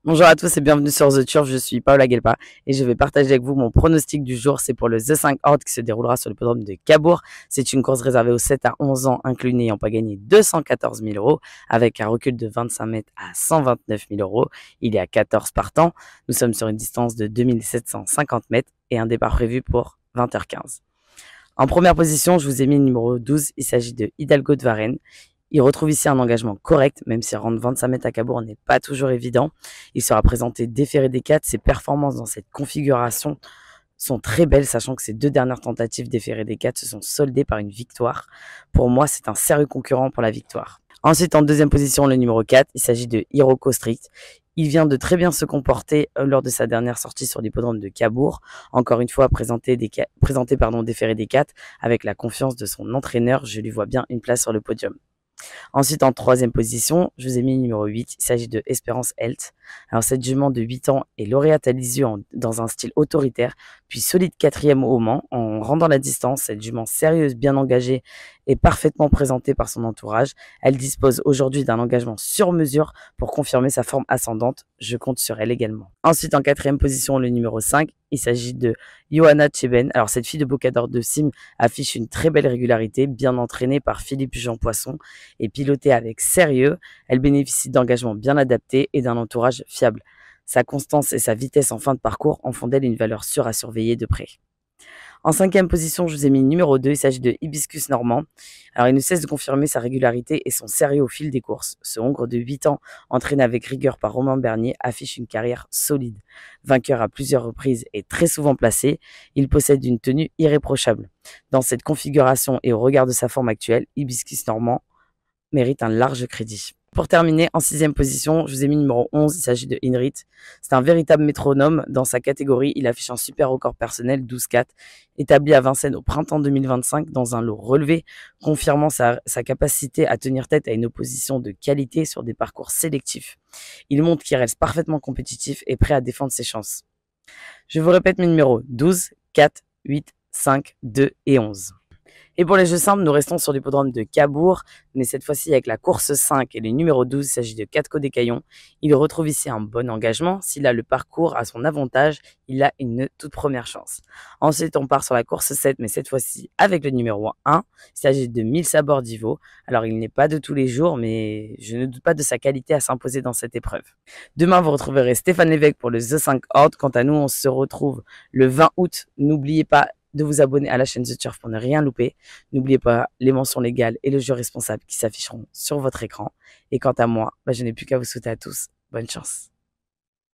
Bonjour à tous et bienvenue sur The Turf, je suis Paola Guelpa et je vais partager avec vous mon pronostic du jour. C'est pour le The 5 Horde qui se déroulera sur l'hippodrome de Cabourg. C'est une course réservée aux 7 à 11 ans inclus n'ayant pas gagné 214 000 euros avec un recul de 25 mètres à 129 000 euros. Il est à 14 partants. Nous sommes sur une distance de 2750 mètres et un départ prévu pour 20h15. En première position, je vous ai mis le numéro 12. Il s'agit de Hidalgo de Varennes. Il retrouve ici un engagement correct, même si rendre 25 mètres à Cabourg n'est pas toujours évident. Il sera présenté déféré des 4. Ses performances dans cette configuration sont très belles, sachant que ses deux dernières tentatives déférées des 4 se sont soldées par une victoire. Pour moi, c'est un sérieux concurrent pour la victoire. Ensuite, en deuxième position, le numéro 4, il s'agit de Hiroko Strict. Il vient de très bien se comporter lors de sa dernière sortie sur l'hippodrome de Cabourg. Encore une fois, déféré des 4 avec la confiance de son entraîneur. Je lui vois bien une place sur le podium. Ensuite, en troisième position, je vous ai mis le numéro 8. Il s'agit de Espérance Health. Alors, cette jument de 8 ans est lauréate à Lisieux dans un style autoritaire, puis solide quatrième au Mans en rendant la distance. Cette jument sérieuse, bien engagée et parfaitement présentée par son entourage. Elle dispose aujourd'hui d'un engagement sur mesure pour confirmer sa forme ascendante. Je compte sur elle également. Ensuite, en quatrième position, le numéro 5. Il s'agit de Johanna Cheben. Alors, cette fille de Bocador de Sim affiche une très belle régularité, bien entraînée par Philippe Jean Poisson et pilotée avec sérieux. Elle bénéficie d'engagements bien adaptés et d'un entourage fiable. Sa constance et sa vitesse en fin de parcours en font d'elle une valeur sûre à surveiller de près. En cinquième position, je vous ai mis le numéro 2, il s'agit de Hibiscus Normand. Alors, il ne cesse de confirmer sa régularité et son sérieux au fil des courses. Ce hongre de 8 ans, entraîné avec rigueur par Romain Bernier, affiche une carrière solide. Vainqueur à plusieurs reprises et très souvent placé, il possède une tenue irréprochable. Dans cette configuration et au regard de sa forme actuelle, Hibiscus Normand mérite un large crédit. Pour terminer, en sixième position, je vous ai mis le numéro 11, il s'agit de Inrit. C'est un véritable métronome dans sa catégorie, il affiche un super record personnel, 12-4, établi à Vincennes au printemps 2025 dans un lot relevé, confirmant sa capacité à tenir tête à une opposition de qualité sur des parcours sélectifs. Il montre qu'il reste parfaitement compétitif et prêt à défendre ses chances. Je vous répète mes numéros 12, 4, 8, 5, 2 et 11. Et pour les jeux simples, nous restons sur l'hippodrome de Cabourg, mais cette fois-ci avec la course 5 et le numéro 12, il s'agit de Catco des Caillons. Il retrouve ici un bon engagement. S'il a le parcours à son avantage, il a une toute première chance. Ensuite, on part sur la course 7, mais cette fois-ci avec le numéro 1. Il s'agit de 1000 sabords d'Ivo. Alors, il n'est pas de tous les jours, mais je ne doute pas de sa qualité à s'imposer dans cette épreuve. Demain, vous retrouverez Stéphane Lévesque pour le The 5 Horde. Quant à nous, on se retrouve le 20 août. N'oubliez pas de vous abonner à la chaîne The Turf pour ne rien louper. N'oubliez pas les mentions légales et le jeu responsable qui s'afficheront sur votre écran. Et quant à moi, je n'ai plus qu'à vous souhaiter à tous bonne chance.